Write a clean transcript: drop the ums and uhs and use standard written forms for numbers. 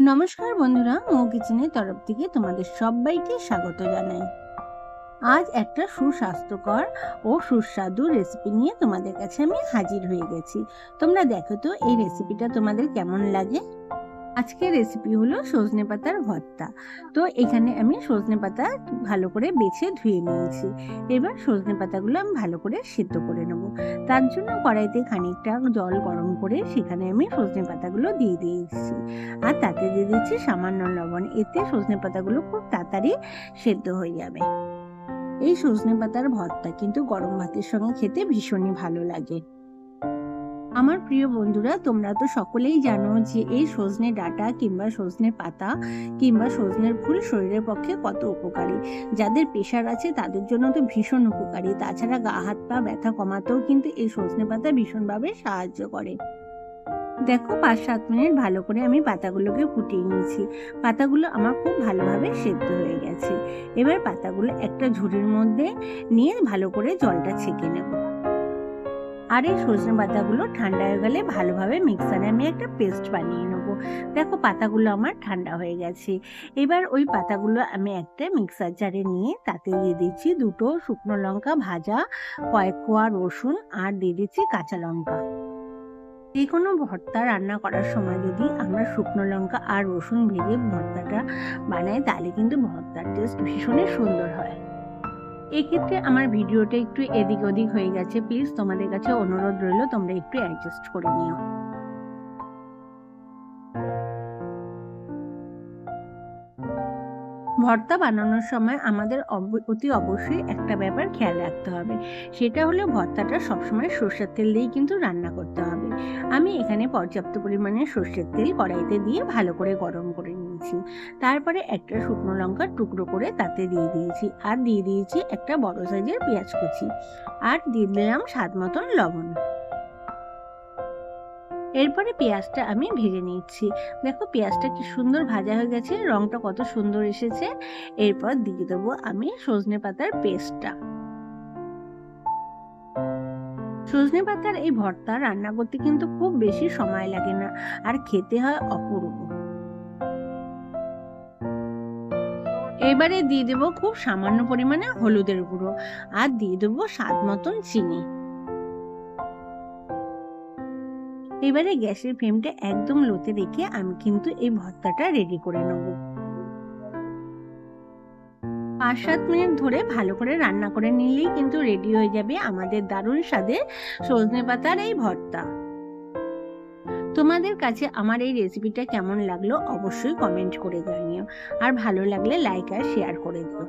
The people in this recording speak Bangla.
নমস্কার বন্ধুরা, মৌ কিচেনের তরফ থেকে তোমাদের সবাইকে স্বাগত জানাই। আজ একটা সুস্বাস্থ্যকর ও সুস্বাদু রেসিপি নিয়ে তোমাদের কাছে আমি হাজির হয়ে গেছি। তোমরা দেখো তো এই রেসিপিটা তোমাদের কেমন লাগে। আজকের রেসিপি হলো সজনে পাতার ভর্তা। তো এখানে আমি সজনে পাতা ভালো করে বেছে ধুয়ে নিয়েছি। এবার সজনে পাতাগুলো আমি ভালো করে সিদ্ধ করে নেব। তার জন্য কড়াইতে খানিকটা জল গরম করে সেখানে আমি সজনে পাতাগুলো দিয়ে দিয়েছি, আর তাতে দিয়ে দিচ্ছি সামান্য লবণ। এতে সজনে পাতাগুলো খুব তাড়াতাড়ি সেদ্ধ হয়ে যাবে। এই সজনে পাতার ভর্তা কিন্তু গরম ভাতের সঙ্গে খেতে ভীষণই ভালো লাগে। আমার প্রিয় বন্ধুরা, তোমরা তো সকলেই জানো যে এই সজনে ডাঁটা কিংবা সজনে পাতা কিংবা সজনের ফুল শরীরের পক্ষে কত উপকারী। যাদের প্রেশার আছে তাদের জন্য তো ভীষণ উপকারী। তাছাড়া গা হাত পা ব্যথা কমাতেও কিন্তু এই সজনে পাতা ভীষণভাবে সাহায্য করে। দেখো 5-7 মিনিট ভালো করে আমি পাতাগুলোকে ফুটিয়ে নিয়েছি। পাতাগুলো আমার খুব ভালোভাবে সেদ্ধ হয়ে গেছে। এবার পাতাগুলো একটা ঝুড়ির মধ্যে নিয়ে ভালো করে জলটা ছেঁকে নেব। আর এই সজনে পাতাগুলো ঠান্ডা হয়ে গেলে ভালোভাবে মিক্সারে আমি একটা পেস্ট বানিয়ে নেব। দেখো পাতাগুলো আমার ঠান্ডা হয়ে গেছে। এবার ওই পাতাগুলো আমি একটা মিক্সার জারে নিয়ে তাতে দিয়ে দিচ্ছি 2টো শুকনো লঙ্কা ভাজা, কয়েক কোয়া রসুন, আর দিয়ে দিচ্ছি কাঁচা লঙ্কা। যে কোনো ভর্তা রান্না করার সময় যদি আমরা শুকনো লঙ্কা আর রসুন ভেজে ভর্তাটা বানাই তাহলে কিন্তু ভর্তার টেস্ট ভীষণই সুন্দর হয়। এক্ষেত্রে আমার ভিডিওটা একটু এদিক ওদিক হয়ে গেছে, প্লিজ তোমাদের কাছে অনুরোধ রইল তোমরা একটু অ্যাডজাস্ট করে নিও। ভর্তা বানানোর সময় আমাদের অতি অবশ্যই একটা ব্যাপার খেয়াল রাখতে হবে, সেটা হলো ভর্তাটা সবসময় সর্ষের তেল দিয়েই কিন্তু রান্না করতে হবে। আমি এখানে পর্যাপ্ত পরিমাণে সর্ষের তেল কড়াইতে দিয়ে ভালো করে গরম করে নিয়েছি। তারপরে একটা শুকনো লঙ্কার টুকরো করে তাতে দিয়ে দিয়েছি, আর দিয়ে দিয়েছি একটা বড় সাইজের পেঁয়াজ কুচি, আর দিয়ে দিলাম স্বাদ মতন লবণ। এরপরে পেঁয়াজটা আমি ভেজে নিচ্ছি। দেখো পেঁয়াজটা কি সুন্দর ভাজা হয়ে গেছে, রংটা কত সুন্দর এসেছে। এরপর দিয়ে দেবো আমি সজনে পাতার পেস্টটা। সজনে পাতার এই ভর্তা রান্না করতে কিন্তু খুব বেশি সময় লাগে না, আর খেতে হয় অপূর্ব। এবারে দিয়ে দেবো খুব সামান্য পরিমাণে হলুদের গুঁড়ো, আর দিয়ে দেবো স্বাদ মতন চিনি। এবারে গ্যাসের ফ্লেমটা একদম লোতে রেখে আমি কিন্তু এই ভর্তাটা রেডি করে নেব। 5-7 মিনিট ধরে ভালো করে রান্না করে নিলেই কিন্তু রেডি হয়ে যাবে আমাদের দারুণ স্বাদের সজনে পাতার এই ভর্তা। তোমাদের কাছে আমার এই রেসিপিটা কেমন লাগলো অবশ্যই কমেন্ট করে জানিও, আর ভালো লাগলে লাইক আর শেয়ার করে দিও।